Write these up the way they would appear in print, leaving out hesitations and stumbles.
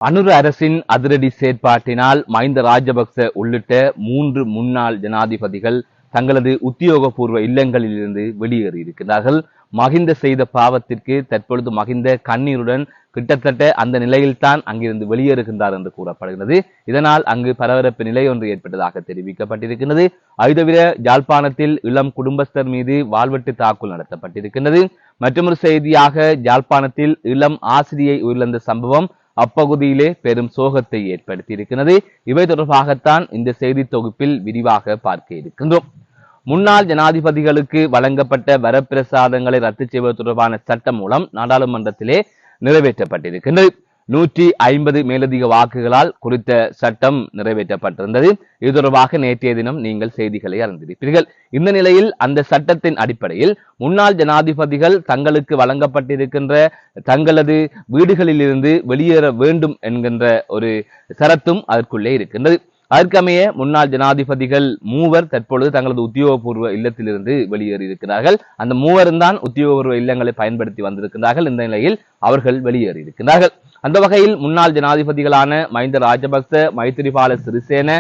அனுர அரசின் அதிரடி செயற்பாட்டினால் மஹிந்த ராஜபக்ச உள்ளிட்ட 3 முன்னாள் ஜனாதிபதிகள் தங்களது உத்தியோகபூர்வ இல்லங்களிலிருந்து வெளியேறியிருக்கிறார்கள். மஹிந்த செய்த பாவத்திற்கு தற்பொழுது மஹிந்த கண்ணீருடன் கிட்டத்தட்ட அந்த நிலையில்தான் அங்கிருந்து வெளியேறுகின்றார் என்று கூறப்படுகிறது. இதனால் அங்கு பரபரப்பு நிலை ஒன்று ஏற்பட்டதாக தெரிவிக்கப்பட்டிருக்கிறது. அது தவிர யாழ்ப்பாணத்தில் இளம் குடும்பஸ்தர் மீது வாள்வெட்டு தாக்குதல் நடத்தப்பட்டிருக்கிறது. மற்றொரு செய்தியாக யாழ்ப்பாணத்தில் இளம் ஆசிரியை உயிரிழந்த சம்பவம் அப்பகுதியிலே பெரும் சோகத்தை ஏற்படுத்தி இருக்கிறது. இவை தொடர்பாகத்தான் இந்த செய்தி தொகுப்பில் விரிவாக பார்க்க இருக்கின்றோம். முன்னாள் ஜனாதிபதிகளுக்கு வழங்கப்பட்ட வரப்பிரசாதங்களை ரத்து செய்வது தொடர்பான சட்டம் மூலம் நாடாளுமன்றத்திலே நிறைவேற்றப்பட்டிருக்கின்றது. 150 மேலதிக வாக்குகளால் குறித்த சட்டம் நிறைவேற்றப்பட்டிருந்தது. இது தொடர்பாக நேற்றைய தினம் நீங்கள் செய்திகளை அறிந்திருப்பீர்கள். இந்த நிலையில் அந்த சட்டத்தின் அடிப்படையில் முன்னாள் ஜனாதிபதிகள் தங்களுக்கு வழங்கப்பட்டிருக்கின்ற தங்களது வீடுகளிலிருந்து வெளியேற வேண்டும் என்கின்ற ஒரு சரத்தும் அதற்குள்ளே இருக்கின்றது. அதற்கமைய முன்னாள் ஜனாதிபதிகள் 3 தற்பொழுது தங்களது உத்தியோகபூர்வ இல்லத்திலிருந்து வெளியேறி இருக்கிறார்கள். அந்த 3 தான் உத்தியோகபூர்வ இல்லங்களை பயன்படுத்தி வந்திருக்கிறார்கள். இந்த நிலையில் அவர்கள் வெளியேறி இருக்கிறார்கள். அந்த வகையில் முன்னாள் ஜனாதிபதிகளான மஹிந்த ராஜபக்ச, மைத்திரிபால சிறிசேன,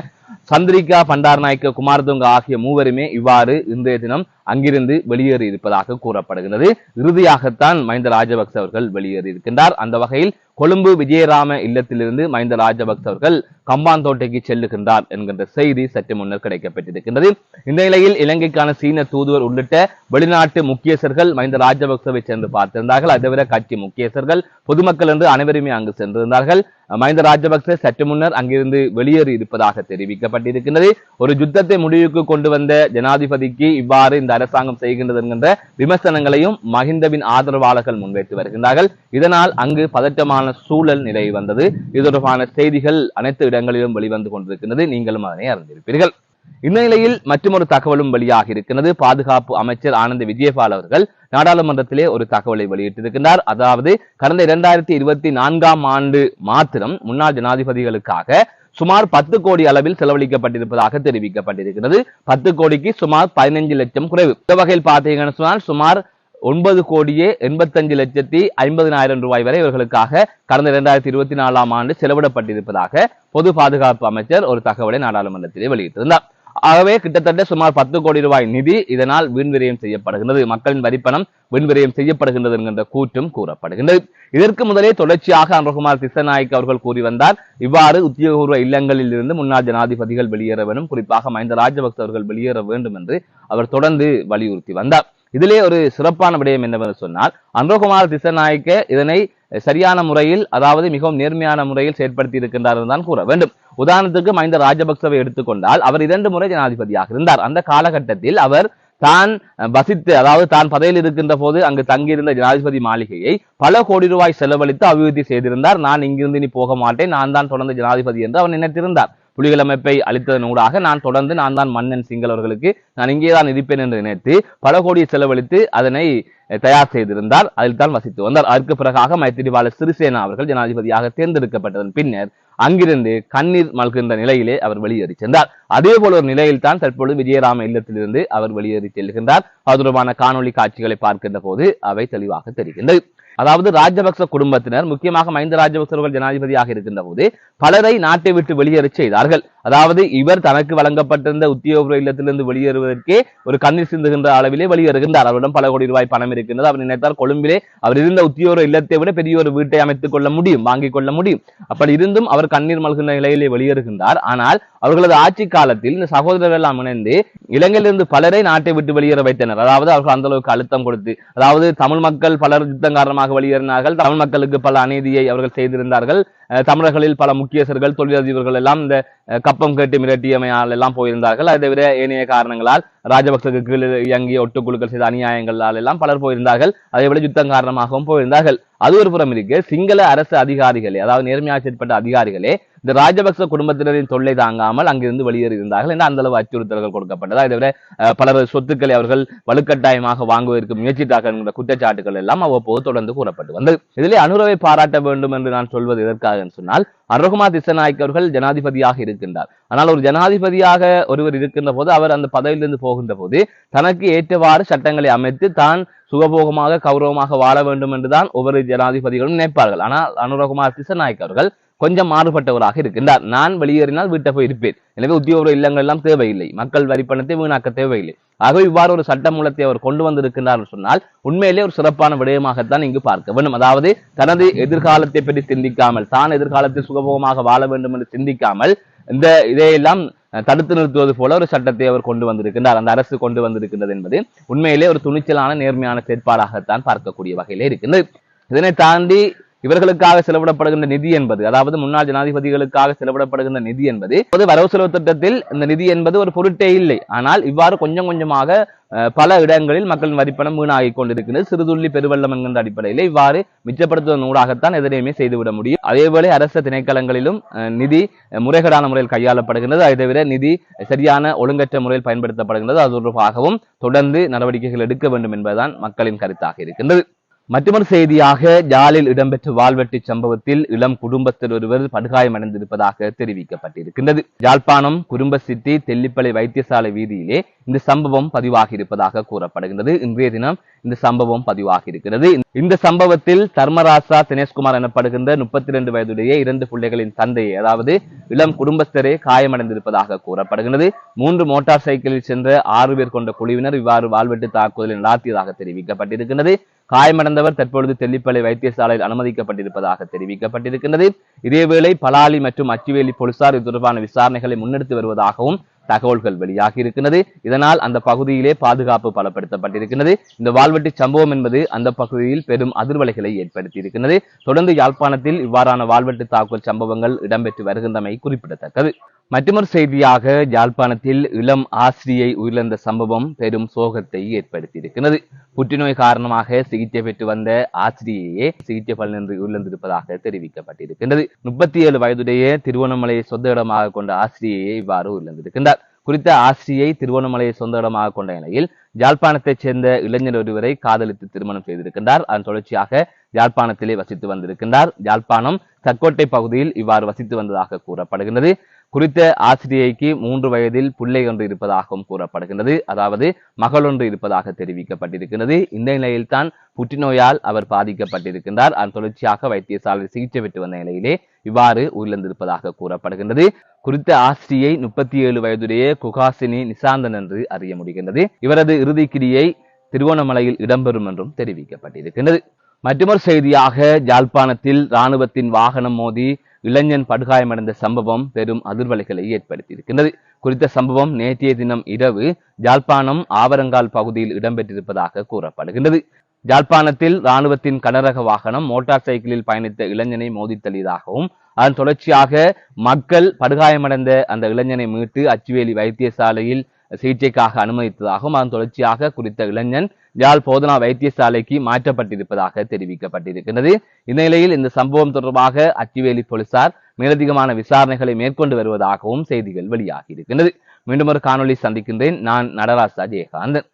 சந்திரிகா பண்டாரநாயக்க குமாரதுங்க ஆகிய 3 இவ்வாறு இன்றைய தினம் அங்கிருந்து வெளியேறி இருப்பதாக கூறப்படுகிறது. இறுதியாகத்தான் மஹிந்த ராஜபக்ச அவர்கள் வெளியேறி இருக்கின்றார். அந்த வகையில் கொழும்பு விஜயராம இல்லத்திலிருந்து மஹிந்த ராஜபக்ச அவர்கள் கம்பாந்தோட்டைக்கு செல்லுகின்றார் என்கின்ற செய்தி சற்று முன்னர் கிடைக்கப்பட்டிருக்கின்றது. இந்த நிலையில் இலங்கைக்கான சீன தூதுவர் உள்ளிட்ட வெளிநாட்டு முக்கியஸ்தர்கள் மஹிந்த ராஜபக்சவை சென்று பார்த்திருந்தார்கள். அதை தவிர கட்சி முக்கியஸ்தர்கள், பொதுமக்கள் என்று அனைவருமே அங்கு சென்றிருந்தார்கள். மஹிந்த ராஜபக்ச சற்று முன்னர் அங்கிருந்து வெளியேறி இருப்பதாக தெரிவிக்கப்பட்டிருக்கின்றது. ஒரு யுத்தத்தை முடிவுக்கு கொண்டு வந்த ஜனாதிபதிக்கு இவ்வாறு இந்த அரசாங்கம் செய்கின்றது என்கின்ற விமர்சனங்களையும் மஹிந்தவின் ஆதரவாளர்கள் முன்வைத்து வருகின்றார்கள். இதனால் அங்கு பதட்டமான சூழல் நிலவி வந்தது. இது தொடர்பான செய்திகள் அனைத்து இடங்களிலும் வெளிவந்து கொண்டிருக்கின்றது. நீங்களும் அதனை அறிந்திருப்பீர்கள். இந்த நிலையில் மற்றொரு தகவலும் வெளியாகி இருக்கிறது. பாதுகாப்பு அமைச்சர் ஆனந்த விஜயபால் அவர்கள் நாடாளுமன்றத்திலே ஒரு தகவலை வெளியிட்டிருக்கின்றார். அதாவது கடந்த 2024ஆம் ஆண்டு மாத்திரம் முன்னாள் ஜனாதிபதிகளுக்காக சுமார் 10 கோடி அளவில் செலவழிக்கப்பட்டிருப்பதாக தெரிவிக்கப்பட்டிருக்கிறது. 10 கோடிக்கு சுமார் 15 லட்சம் குறைவு. இந்த வகையில் பார்த்தீங்கன்னு சொன்னால் சுமார் 9 கோடியே 85,50,000 ரூபாய் வரை இவர்களுக்காக கடந்த 2024ஆம் ஆண்டு செலவிடப்பட்டிருப்பதாக பொது பாதுகாப்பு அமைச்சர் ஒரு தகவலை நாடாளுமன்றத்திலே வெளியிட்டிருந்தார். ஆகவே கிட்டத்தட்ட சுமார் 10 கோடி ரூபாய் நிதி இதனால் வீண்விரயம் செய்யப்படுகின்றது, மக்களின் வரிப்பணம் வீண்விரயம் செய்யப்படுகின்றது என்கின்ற கூற்றும் கூறப்படுகின்றது. இதற்கு முதலே தொடர்ச்சியாக அனுரகுமார் திசாநாயக்க அவர்கள் கூறி வந்தார், இவ்வாறு உத்தியோகபூர்வ இல்லங்களில் இருந்து முன்னாள் ஜனாதிபதிகள் வெளியேற வேண்டும், குறிப்பாக மஹிந்த ராஜபக்ச அவர்கள் வெளியேற வேண்டும் என்று அவர் தொடர்ந்து வலியுறுத்தி வந்தார். இதிலே ஒரு சிறப்பான விடயம் என்னவென்று சொன்னால், அனுரகுமார் திசாநாயக்க இதனை சரியான முறையில், அதாவது மிகவும் நேர்மையான முறையில் செயற்படுத்தி இருக்கின்றார் தான் கூற வேண்டும். உதாரணத்துக்கு மஹிந்த ராஜபக்சவை எடுத்துக்கொண்டால் அவர் 2 முறை ஜனாதிபதியாக இருந்தார். அந்த காலகட்டத்தில் அவர் தான் வசித்து, அதாவது தான் பதவியில் இருக்கின்ற போது அங்கு தங்கியிருந்த ஜனாதிபதி மாளிகையை பல கோடி ரூபாய் செலவழித்து அபிவிருத்தி செய்திருந்தார். நான் இங்கிருந்து நீ போக மாட்டேன், நான் தான் தொடர்ந்து ஜனாதிபதி என்று அவர் நினைத்திருந்தார். புலிகள் அமைப்பை அளித்ததன் ஊடாக நான் தான் மன்னன் சிங்களவர்களுக்கு நான் இங்கேதான் இருப்பேன் என்று நினைத்து பல கோடியை செலவழித்து அதனை தயார் செய்திருந்தார். அதில் தான் வசித்து வந்தார். அதற்கு பிறகாக மைத்திரிபால சிறிசேனா அவர்கள் ஜனாதிபதியாக தேர்ந்தெடுக்கப்பட்டதன் பின்னர் அங்கிருந்து கண்ணீர் மல்கின்ற நிலையிலே அவர் வெளியேறி சென்றார். அதே போல ஒரு நிலையில் தான் தற்பொழுது விஜயராம இல்லத்திலிருந்து அவர் வெளியேறி செல்கின்றார். அது தொடர்பான காணொலி காட்சிகளை பார்க்கின்ற போது அவை தெளிவாக தெரிகின்றது. அதாவது ராஜபக்ச குடும்பத்தினர், முக்கியமாக மஹிந்த ராஜபக்ச அவர்கள் ஜனாதிபதியாக இருக்கின்ற போது பலரை நாட்டை விட்டு வெளியேற செய்தார்கள். அதாவது இவர் தனக்கு வழங்கப்பட்டிருந்த உத்தியோக இல்லத்திலிருந்து வெளியேறுவதற்கே ஒரு கண்ணீர் சிந்துகின்ற அளவிலே வெளியேறுகின்றார். அவரிடம் பல கோடி ரூபாய் பணம் இருக்கின்றது. அவர் நினைத்தார் கொழும்பிலே அவர் இருந்த உத்தியோக இல்லத்தை விட பெரிய ஒரு வீட்டை அமைத்துக் கொள்ள முடியும், வாங்கிக் கொள்ள முடியும். அப்படி இருந்தும் அவர் கண்ணீர் மல்கின்ற நிலையிலே வெளியேறுகின்றார். ஆனால் அவர்களது ஆட்சி காலத்தில் இந்த சகோதரர்கள் எல்லாம் இணைந்து இலங்கையிலிருந்து பலரை நாட்டை விட்டு வெளியேற வைத்தனர். அதாவது அவர்கள் அந்த அளவுக்கு அழுத்தம் கொடுத்து, அதாவது தமிழ் மக்கள் பலர் யுத்தம் காரணமாக வெளியேறினார்கள். தமிழ் மக்களுக்கு பல அநீதியை அவர்கள் செய்திருந்தார்கள். தமிழர்களில் பல முக்கியஸ்தர்கள், தொழிலதிபர்கள் எல்லாம் இந்த கப்பம் கேட்டு மிரட்டியமையால் எல்லாம் போயிருந்தார்கள். அதை தவிர ஏனைய காரணங்களால் ராஜபக்சக்கு கீழ் இயங்கிய ஒட்டுக்குழுக்கள் செய்த அநியாயங்களால் எல்லாம் பலர் போயிருந்தார்கள். அதே போல யுத்தம் காரணமாகவும் போயிருந்தார்கள். அது ஒரு புறம் இருக்கு. சிங்கள அரசு அதிகாரிகளே, அதாவது நேர்மையாக செயற்பட்ட அதிகாரிகளே இந்த ராஜபக்ச குடும்பத்தினரின் தொல்லை தாங்காமல் அங்கிருந்து வெளியேறி இருந்தார்கள் என்று அந்த அளவு அச்சுறுத்தல்கள் கொடுக்கப்பட்டது. அதை விட பலர் சொத்துக்களை அவர்கள் வலுக்கட்டாயமாக வாங்குவதற்கு முயற்சித்தார்கள் என்கிற குற்றச்சாட்டுகள் எல்லாம் அவ்வப்போது தொடர்ந்து கூறப்பட்டு வந்தது. இதிலே அனுரவை பாராட்ட வேண்டும் என்று நான் சொல்வது எதற்காக சொன்னால், அனுரகுமார் திசாநாயக்க அவர்கள் ஜனாதிபதியாக இருக்கின்றார். ஆனால் ஒரு ஜனாதிபதியாக ஒருவர் இருக்கின்ற போது, அவர் அந்த பதவியிலிருந்து போகின்ற போது தனக்கு ஏற்றவாறு சட்டங்களை அமைத்து தான் சுகபோகமாக கௌரவமாக வாழ வேண்டும் என்றுதான் ஒவ்வொரு ஜனாதிபதிகளும் நினைப்பார்கள். ஆனால் அனுரகுமார் திசாநாயக்க அவர்கள் கொஞ்சம் மாறுபட்டவராக இருக்கின்றார். நான் வெளியேறினால் வீட்டை போய் இருப்பேன், எனவே உத்தியோக இல்லங்கள் எல்லாம் தேவையில்லை, மக்கள் வரிப்பணத்தை வீணாக்க தேவையில்லை. ஆகவே இவ்வாறு ஒரு சட்ட மூலத்தை அவர் கொண்டு வந்திருக்கின்றார் சொன்னால் உண்மையிலே ஒரு சிறப்பான விடயமாகத்தான் இங்கு பார்க்க வேண்டும். அதாவது தனது எதிர்காலத்தை பற்றி சிந்திக்காமல், தான் எதிர்காலத்தில் சுகபோகமாக வாழ வேண்டும் என்று சிந்திக்காமல் இதையெல்லாம் தடுத்து நிறுத்துவது போல ஒரு சட்டத்தை அவர் கொண்டு வந்திருக்கின்றார், அந்த அரசு கொண்டு வந்திருக்கின்றது என்பது உண்மையிலே ஒரு துணிச்சலான நேர்மையான செயற்பாடாகத்தான் பார்க்கக்கூடிய வகையிலே இருக்கின்றது. இதனை தாண்டி இவர்களுக்காக செலவிடப்படுகின்ற நிதி என்பது, அதாவது முன்னாள் ஜனாதிபதிகளுக்காக செலவிடப்படுகின்ற நிதி என்பது வரவு செலவு திட்டத்தில் இந்த நிதி என்பது ஒரு பொருட்டே இல்லை. ஆனால் இவ்வாறு கொஞ்சம் கொஞ்சமாக பல இடங்களில் மக்களின் வரிப்பணம் வீணாகிக் கொண்டிருக்கிறது. சிறுதுள்ளி பெருவெள்ளம் என்கின்ற அடிப்படையில் இவ்வாறு மிச்சப்படுத்துவதன் ஊடாகத்தான் எதனையுமே செய்துவிட முடியும். அதேவேளை அரசு திணைக்களங்களிலும் நிதி முறைகேடான முறையில் கையாளப்படுகின்றது. அதை தவிர நிதி சரியான ஒழுங்கற்ற முறையில் பயன்படுத்தப்படுகின்றது. அது தொடர்பாகவும் தொடர்ந்து நடவடிக்கைகள் எடுக்க வேண்டும் என்பதுதான் மக்களின் கருத்தாக இருக்கின்றது. மற்றொரு செய்தியாக, யாழில் இடம்பெற்ற வாள்வெட்டு சம்பவத்தில் இளம் குடும்பஸ்தர் ஒருவர் படுகாயமடைந்திருப்பதாக தெரிவிக்கப்பட்டிருக்கின்றது. யாழ்ப்பாணம் குறும்பசிட்டி தெல்லிப்பளை வைத்தியசாலை வீதியிலே இந்த சம்பவம் பதிவாகி இருப்பதாக கூறப்படுகின்றது. இன்றைய தினம் இந்த சம்பவம் பதிவாகி இருக்கிறது. இந்த சம்பவத்தில் தர்மராசா தினேஷ்குமார் எனப்படுகின்ற 32 வயதுடைய 2 பிள்ளைகளின் தந்தையை, அதாவது இளம் குடும்பஸ்தரே காயமடைந்திருப்பதாக கூறப்படுகின்றது. 3 மோட்டார் சைக்கிளில் சென்ற 6 பேர் கொண்ட குழுவினர் இவ்வாறு வாள்வெட்டு தாக்குதலில் நடாத்தியதாக தெரிவிக்கப்பட்டிருக்கின்றது. காயமடைந்தவர் தற்பொழுது தெல்லிப்பளை வைத்தியசாலையில் அனுமதிக்கப்பட்டிருப்பதாக தெரிவிக்கப்பட்டிருக்கின்றது. இதேவேளை பலாலி மற்றும் அச்சுவேலி போலீசார் இது தொடர்பான விசாரணைகளை முன்னெடுத்து வருவதாகவும் தகவல்கள் வெளியாகி இருக்கின்றது. இதனால் அந்த பகுதியிலே பாதுகாப்பு பலப்படுத்தப்பட்டிருக்கிறது. இந்த வாள்வெட்டு சம்பவம் என்பது அந்த பகுதியில் பெரும் அதிர்வலைகளை ஏற்படுத்தி இருக்கின்றது. தொடர்ந்து யாழ்ப்பாணத்தில் இவ்வாறான வாள்வெட்டு தாக்குதல் சம்பவங்கள் இடம்பெற்று வருகின்றமை குறிப்பிடத்தக்கது. மற்றொரு செய்தியாக, யாழ்ப்பாணத்தில் இளம் ஆசிரியை உயிரிழந்த சம்பவம் பெரும் சோகத்தை ஏற்படுத்தி இருக்கிறது. புற்றுநோய் காரணமாக சிகிச்சை பெற்று வந்த ஆசிரியையே சிகிச்சை பலனின்றி உயிரிழந்திருப்பதாக தெரிவிக்கப்பட்டிருக்கின்றது. 37 வயதுடைய திருவண்ணாமலையை சொந்த இடமாக கொண்ட ஆசிரியையே இவ்வாறு உயிரிழந்திருக்கின்றார். குறித்த ஆசிரியை திருவண்ணாமலையை சொந்த இடமாக கொண்ட நிலையில் யாழ்ப்பாணத்தைச் சேர்ந்த இளைஞர் ஒருவரை காதலித்து திருமணம் செய்திருக்கின்றார். அதன் தொடர்ச்சியாக யாழ்ப்பாணத்திலே வசித்து வந்திருக்கின்றார். யாழ்ப்பாணம் தக்கோட்டை பகுதியில் இவ்வாறு வசித்து வந்ததாக கூறப்படுகின்றது. குறித்த ஆசிரியைக்கு 3 வயதில் பிள்ளை ஒன்று இருப்பதாகவும் கூறப்படுகின்றது. அதாவது மகள் ஒன்று இருப்பதாக தெரிவிக்கப்பட்டிருக்கிறது. இந்த நிலையில் தான் புற்றுநோயால் அவர் பாதிக்கப்பட்டிருக்கின்றார். அதன் தொடர்ச்சியாக வைத்தியசாலையில் சிகிச்சை பெற்று வந்த நிலையிலே இவ்வாறு உயிரிழந்திருப்பதாக கூறப்படுகின்றது. குறித்த ஆசிரியை 37 வயதுடைய குகாசினி நிசாந்தன் என்று அறிய முடிகின்றது. இவரது இறுதிக்கிரியை திருவோணமலையில் இடம்பெறும் என்றும் தெரிவிக்கப்பட்டிருக்கின்றது. மற்றொரு செய்தியாக, யாழ்ப்பாணத்தில் இராணுவத்தின் வாகனம் மோதி இளைஞன் படுகாயமடைந்த சம்பவம் பெரும் அதிர்வலைகளை ஏற்படுத்தியிருக்கின்றது. குறித்த சம்பவம் நேற்றைய தினம் இரவு யாழ்ப்பாணம் ஆவரங்கால் பகுதியில் இடம்பெற்றிருப்பதாக கூறப்படுகின்றது. யாழ்ப்பாணத்தில் இராணுவத்தின் கனரக வாகனம் மோட்டார் சைக்கிளில் பயணித்த இளைஞனை மோதி தள்ளியதாகவும், அதன் தொடர்ச்சியாக மக்கள் படுகாயமடைந்த அந்த இளைஞனை மீட்டு அச்சுவேலி வைத்தியசாலையில் சிகிச்சைக்காக அனுமதித்ததாகவும், அதன் தொடர்ச்சியாக குறித்த இளைஞன் யாழ் போதனா வைத்தியசாலைக்கு மாற்றப்பட்டிருப்பதாக தெரிவிக்கப்பட்டிருக்கிறது. இந்த நிலையில் இந்த சம்பவம் தொடர்பாக அச்சுவேலி போலீசார் மேலதிகமான விசாரணைகளை மேற்கொண்டு வருவதாகவும் செய்திகள் வெளியாகி இருக்கின்றது. மீண்டும் ஒரு காணொலி சந்திக்கின்றேன். நான் நடராசா ஜெயகாந்தன்.